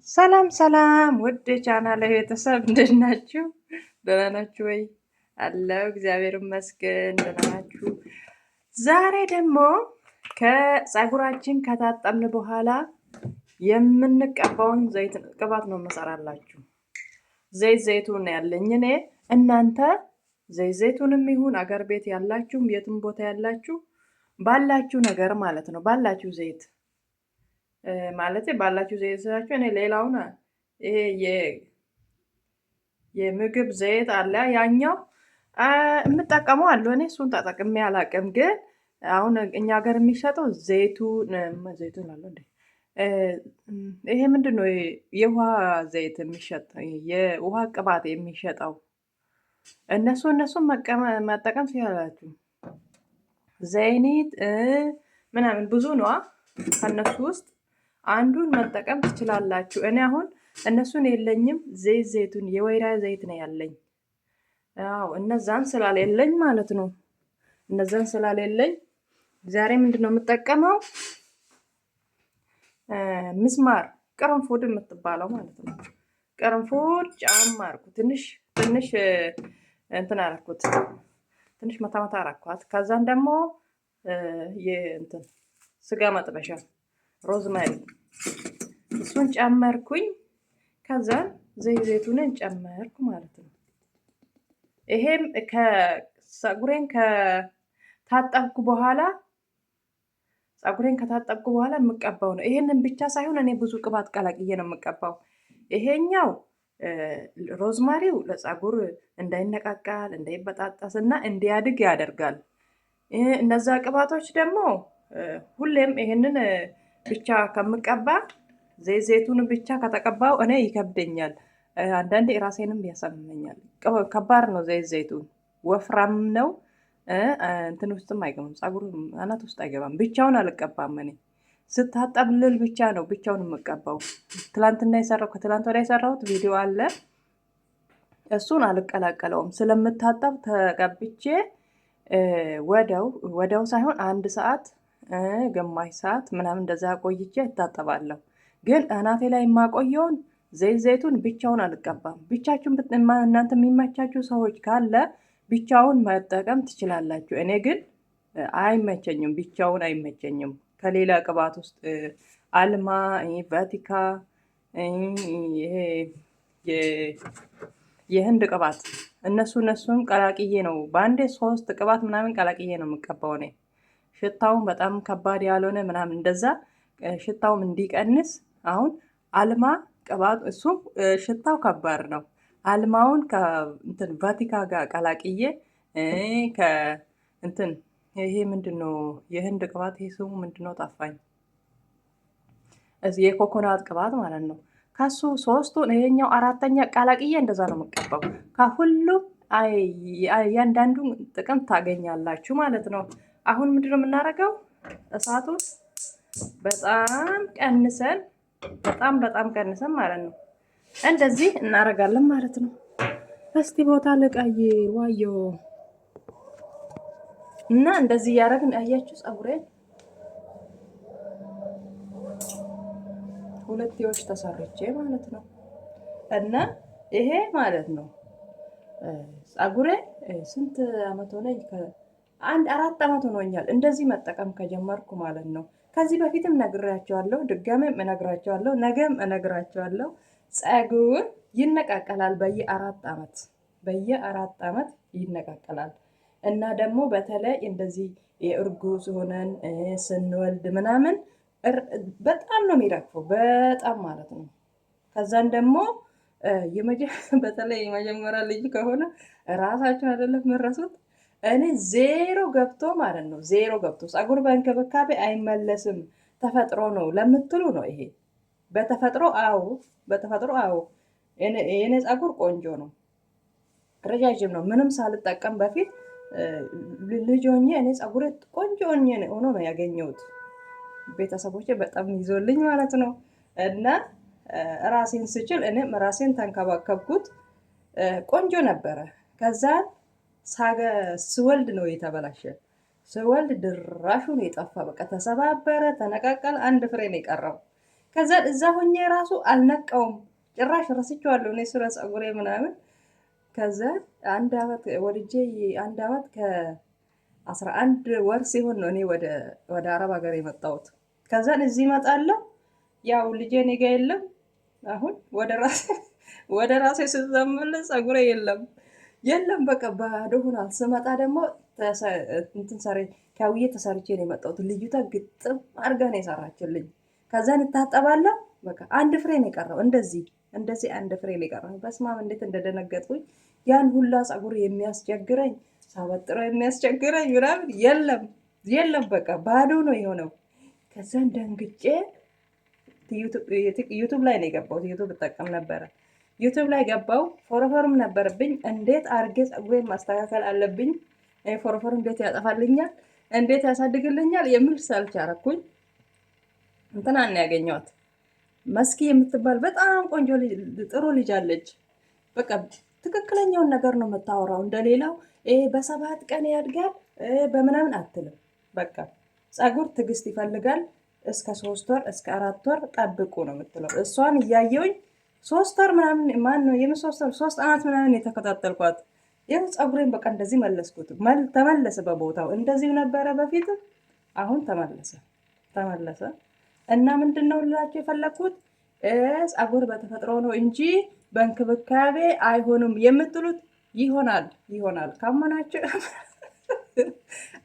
ሰላም ሰላም ውድ ቻናል ቤተሰብ እንዴት ናችሁ? ደህና ናችሁ ወይ? አለው እግዚአብሔር ይመስገን ደህና ናችሁ። ዛሬ ደግሞ ከፀጉራችን ከታጠብን በኋላ የምንቀባውን ዘይት ቅባት ነው የምሰራላችሁ። ዘይቱን ያለኝ እኔ እናንተ ዘይቱንም ይሁን አገር ቤት ያላችሁ የትም ቦታ ያላችሁ ባላችሁ ነገር ማለት ነው ባላችሁ ዘይት ማለት ባላችሁ ዘይት ስላችሁ እኔ ሌላውን ይሄ የምግብ ዘይት አለ ያኛው የምጠቀመው አለ እኔ እሱን ተጠቅሜ አላውቅም። ግን አሁን እኛ ሀገር የሚሸጠው ዘይቱን አለ እንዴ ይሄ ምንድነው የውሃ ዘይት የሚሸጥ የውሃ ቅባት የሚሸጠው እነሱን መጠቀም ሲያላችሁ ዘይኒት ምናምን ብዙ ነው ከነሱ ውስጥ አንዱን መጠቀም ትችላላችሁ። እኔ አሁን እነሱን የለኝም ዘይቱን የወይራ ዘይት ነው ያለኝ። አዎ እነዛን ስላሌለኝ ማለት ነው። እነዛን ስላሌለኝ ዛሬ ምንድነው የምጠቀመው? ምስማር ቅርንፉድ የምትባለው ማለት ነው። ቅርንፉድ ጨመርኩ ትንሽ እንትን አደረኩት ትንሽ መታ አደረኳት። ከዛን ደግሞ የእንትን ስጋ መጥበሻ ሮዝመሪ እሱን ጨመርኩኝ። ከዛን ዘይቱንን ጨመርኩ ማለት ነው። ይሄም ፀጉሬን ከታጠብኩ በኋላ የምቀባው ነው። ይሄንን ብቻ ሳይሆን እኔ ብዙ ቅባት ቀላቅዬ ነው የምቀባው። ይሄኛው ሮዝማሪው ለፀጉር እንዳይነቃቃል እንዳይበጣጠስ እና እንዲያድግ ያደርጋል። እነዛ ቅባቶች ደግሞ ሁሌም ይሄንን ብቻ ከምቀባ ዘይቱን ብቻ ከተቀባው እኔ ይከብደኛል። አንዳንዴ ራሴንም ያሳምመኛል። ከባድ ነው ዘይቱን ወፍራም ነው። እንትን ውስጥም አይገባም ፀጉር አናት ውስጥ አይገባም። ብቻውን አልቀባም እኔ ስታጠብልል ብቻ ነው ብቻውን የምቀባው። ከትላንት ወዲያ የሰራሁት ቪዲዮ አለ። እሱን አልቀላቀለውም ስለምታጠብ ተቀብቼ ወደው ሳይሆን 1 ሰዓት ግማሽ ሰዓት ምናምን እንደዛ ቆይቼ እታጠባለሁ። ግን አናቴ ላይ የማቆየውን ዘይቱን ብቻውን አልቀባም። ብቻችሁን እናንተ የሚመቻችሁ ሰዎች ካለ ብቻውን መጠቀም ትችላላችሁ። እኔ ግን አይመቸኝም፣ ብቻውን አይመቸኝም። ከሌላ ቅባት ውስጥ አልማ፣ ቫቲካ፣ የህንድ ቅባት እነሱን ቀላቅዬ ነው በአንዴ 3 ቅባት ምናምን ቀላቅዬ ነው የምቀባው እኔ። ሽታውን በጣም ከባድ ያልሆነ ምናምን እንደዛ ሽታውም እንዲቀንስ አሁን አልማ ቅባት እሱ ሽታው ከባድ ነው። አልማውን ከእንትን ቫቲካ ጋር ቀላቅዬ ከእንትን ይሄ ምንድነው የህንድ ቅባት ይሄ ስሙ ምንድነው ጠፋኝ። የኮኮናት ቅባት ማለት ነው። ከሱ 3ቱን ይሄኛው 4ኛ ቀላቅዬ እንደዛ ነው የምቀባው። ከሁሉም እያንዳንዱን ጥቅም ታገኛላችሁ ማለት ነው። አሁን ምንድነው የምናደርገው? እሳቱን በጣም ቀንሰን ማለት ነው እንደዚህ እናደርጋለን ማለት ነው። እስቲ ቦታ ልቀይር ዋዮ እና እንደዚህ እያደረግን አያችሁ ፀጉሬን 2 ተሰርቼ ማለት ነው። እና ይሄ ማለት ነው ፀጉሬ ስንት አመት ሆነኝ? 4 አመት ሆኖኛል እንደዚህ መጠቀም ከጀመርኩ ማለት ነው። ከዚህ በፊትም ነግራቸዋለሁ፣ ድጋሜም እነግራቸዋለሁ፣ ነገም እነግራቸዋለሁ። ፀጉር ይነቃቀላል በየ4 አመት ይነቃቀላል። እና ደግሞ በተለይ እንደዚህ የእርጉዝ ሆነን ስንወልድ ምናምን በጣም ነው የሚረግፈው፣ በጣም ማለት ነው። ከዛን ደግሞ በተለይ የመጀመሪያ ልጅ ከሆነ ራሳችን አይደለም የምረሱት። እኔ 0 ገብቶ ማለት ነው 0 ገብቶ ፀጉር በእንክብካቤ አይመለስም ተፈጥሮ ነው ለምትሉ ነው ይሄ በተፈጥሮ አዎ የኔ ፀጉር ቆንጆ ነው፣ ረጃጅም ነው። ምንም ሳልጠቀም በፊት ልጅ ሆኜ እኔ ፀጉሬ ቆንጆ ሆኖ ነው ያገኘሁት። ቤተሰቦቼ በጣም ይዞልኝ ማለት ነው። እና ራሴን ስችል እኔም ራሴን ተንከባከብኩት፣ ቆንጆ ነበረ። ከዛ ስወልድ ነው የተበላሸ። ስወልድ ድራሹ ነው የጠፋ። በቃ ተሰባበረ፣ ተነቃቀለ፣ 1 ፍሬ ነው የቀረው። ከዛ እዛ ሆኜ ራሱ አልነቀውም ጭራሽ ረስቼዋለሁ እኔ ስለ ፀጉሬ ምናምን። ከዛ አንድ አመት ወልጄ 1 አመት ከ11 ወር ሲሆን ነው እኔ ወደ አረብ ሀገር የመጣሁት። ከዛን እዚህ እመጣለሁ ያው ልጄ እኔ ጋ የለም። አሁን ወደ ራሴ ስዘምልስ ፀጉሬ የለም በቃ ባዶ ሆኗል። ስመጣ ደግሞ እንትን ካውዬ ተሰርቼ ነው የመጣሁት። ልጅቷ ግጥም አድርጋ ነው የሰራችልኝ። ከዛን እታጠባለሁ በቃ አንድ ፍሬ ነው የቀረው። እንደዚህ አንድ ፍሬ ነው የቀረው። በስማም እንዴት እንደደነገጥኩኝ። ያን ሁላ ፀጉር የሚያስቸግረኝ ሳበጥረው የሚያስቸግረኝ ምናምን የለም በቃ ባዶ ነው የሆነው። ከዛን ደንግጬ ዩቱብ ላይ ነው የገባሁት። ዩቱብ እጠቀም ነበረ። ዩቱብ ላይ ገባው። ፎረፎርም ነበረብኝ። እንዴት አርጌ ፀጉሬን ማስተካከል አለብኝ፣ ፎረፎር እንዴት ያጠፋልኛል፣ እንዴት ያሳድግልኛል የሚል ሰርች አረኩኝ። እንትና ነው ያገኘኋት መስኪ የምትባል በጣም ቆንጆ ጥሩ ልጅ አለች። በቃ ትክክለኛውን ነገር ነው የምታወራው። እንደሌላው በ7 ቀን ያድጋል በምናምን አትልም። በቃ ፀጉር ትዕግስት ይፈልጋል። እስከ 3 ወር እስከ 4 ወር ጠብቁ ነው የምትለው። እሷን እያየውኝ 3 ወር ምናምን ማን ነው 3 አመት ምናምን የተከታተልኳት። ያው ፀጉሬን በቃ እንደዚህ መለስኩት። ተመለሰ በቦታው። እንደዚሁ ነበረ በፊት፣ አሁን ተመለሰ። እና ምንድነው ልላችሁ የፈለኩት ፀጉር በተፈጥሮ ነው እንጂ በእንክብካቤ አይሆንም የምትሉት ይሆናል። ካመናችሁ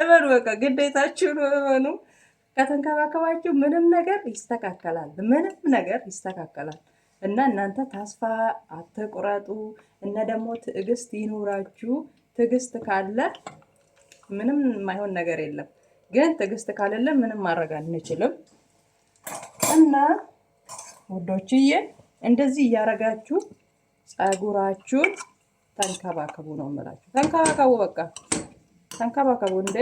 እመኑ። በቃ ግዴታችሁ ነው፣ እመኑ። ከተንከባከባችሁ ምንም ነገር ይስተካከላል። እና እናንተ ተስፋ አትቁረጡ። እና ደግሞ ትዕግስት ይኑራችሁ። ትዕግስት ካለ ምንም የማይሆን ነገር የለም። ግን ትዕግስት ካለለ ምንም ማድረግ አንችልም። እና ውዶችዬ እንደዚህ እያረጋችሁ ፀጉራችሁን ተንከባከቡ ነው የምላችሁ። ተንከባከቡ፣ በቃ ተንከባከቡ። እንደ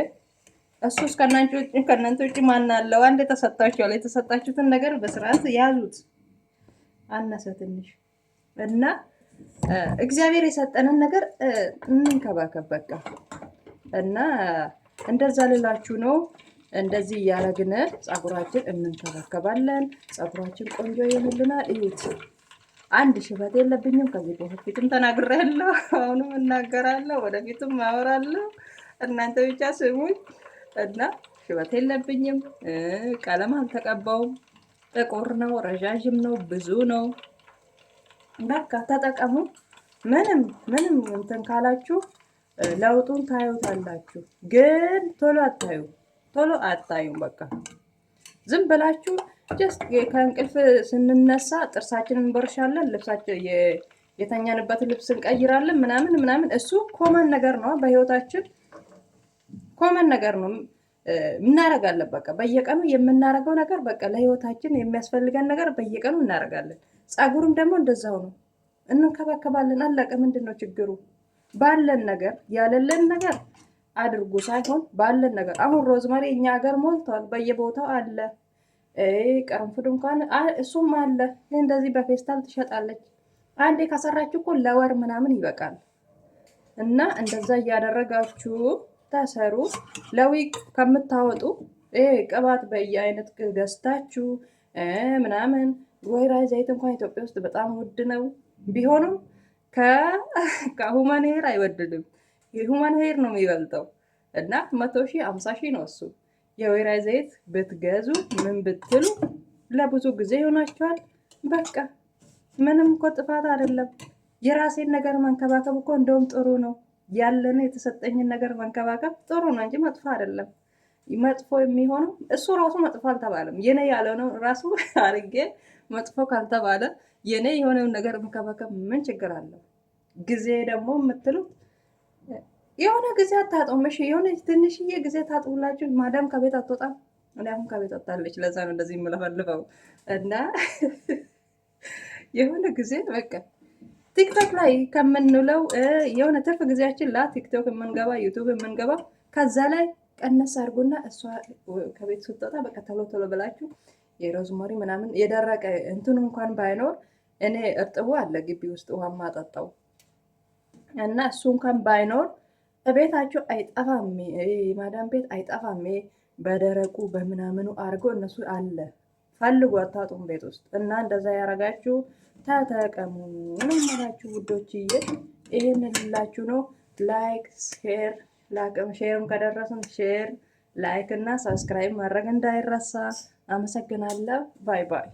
እሱስ ከእናንተ ውጭ ማን አለው? አንድ ተሰጣችኋል። የተሰጣችሁትን ነገር በስርዓት ያዙት። አነሰ ትንሽ እና እግዚአብሔር የሰጠንን ነገር እንንከባከብ በቃ። እና እንደዛ ልላችሁ ነው። እንደዚህ እያረግን ፀጉራችን እንንከባከባለን። ፀጉራችን ቆንጆ ይሆንልናል። እዩት። አንድ ሽበት የለብኝም። ከዚህ በፊትም ተናግሬያለሁ፣ አሁንም እናገራለሁ፣ ወደፊትም አወራለሁ። እናንተ ብቻ ስሙኝ። እና ሽበት የለብኝም። ቀለም አልተቀባውም። ጥቁር ነው፣ ረዣዥም ነው፣ ብዙ ነው። በቃ ተጠቀሙ። ምንም እንትን ካላችሁ ለውጡን ታዩታላችሁ። ግን ቶሎ አታዩም። በቃ ዝም ብላችሁ ጀስት ከእንቅልፍ ስንነሳ ጥርሳችንን እንቦርሻለን፣ ልብሳችን የተኛንበት ልብስ እንቀይራለን፣ ምናምን። እሱ ኮመን ነገር ነው በህይወታችን፣ ኮመን ነገር ነው። እናረጋለን በቃ በየቀኑ የምናረገው ነገር በቃ ለህይወታችን የሚያስፈልገን ነገር በየቀኑ እናረጋለን። ፀጉርም ደግሞ እንደዛው ነው። እንከባከባለን። አለቀ። ምንድነው ችግሩ? ባለን ነገር ያለለን ነገር አድርጉ ሳይሆን ባለን ነገር። አሁን ሮዝመሪ እኛ ሀገር ሞልቷል፣ በየቦታው አለ። ቅርንፉድ እንኳን እሱም አለ። እንደዚህ በፌስታል ትሸጣለች። አንዴ ከሰራችሁ እኮ ለወር ምናምን ይበቃል። እና እንደዛ እያደረጋችሁ ተሰሩ። ለዊቅ ከምታወጡ ቅባት በየአይነት ገዝታችሁ ምናምን። ወይራ ዘይት እንኳን ኢትዮጵያ ውስጥ በጣም ውድ ነው። ቢሆንም ከሁማን ሄር አይወድድም። የሁማን ሄር ነው የሚበልጠው። እና 100,000 50,000 ነው እሱ። የወይራ ዘይት ብትገዙ ምን ብትሉ ለብዙ ጊዜ ይሆናችኋል። በቃ ምንም እኮ ጥፋት አይደለም። የራሴን ነገር መንከባከብ እኮ እንደውም ጥሩ ነው። ያለን የተሰጠኝን ነገር መንከባከብ ጥሩ ነው እንጂ መጥፎ አይደለም። መጥፎ የሚሆነው እሱ ራሱ መጥፎ አልተባለም። የኔ ያለነው ራሱ አርጌ መጥፎ ካልተባለ የኔ የሆነውን ነገር መንከባከብ ምን ችግር አለው? ጊዜ ደግሞ የምትሉት የሆነ ጊዜ አታጡም። እሺ የሆነ ትንሽዬ ጊዜ ታጡላችሁ። ማዳም ከቤት አትወጣም። እኔ አሁን ከቤት ወጣለች። ለዛ ነው እንደዚህ የምለፈልፈው። እና የሆነ ጊዜ በቃ ቲክቶክ ላይ ከምንውለው የሆነ ትርፍ ጊዜያችን ቲክቶክ የምንገባ ዩቱብ የምንገባ ከዛ ላይ ቀነስ አድርጎና እሷ ከቤት ስትወጣ በቃ ቶሎ ብላችሁ የሮዝመሪ ምናምን የደረቀ እንትኑ እንኳን ባይኖር እኔ እርጥቡ አለ ግቢ ውስጥ ውሃ ማጠጣው እና እሱ እንኳን ባይኖር ቤታችሁ አይጠፋም። ማዳም ቤት አይጠፋም። በደረቁ በምናምኑ አድርጎ እነሱ አለ ፈልጉ አታጡም ቤት ውስጥ እና እንደዛ ያረጋችሁ ተጠቀሙ ነው የምላችሁ ውዶችዬ። ይሄን ልላችሁ ነው። ላይክ ሼር ላቅም ሼርም ከደረስን ሼር ላይክ እና ሰብስክራይብ ማድረግ እንዳይረሳ። አመሰግናለሁ። ባይ ባይ።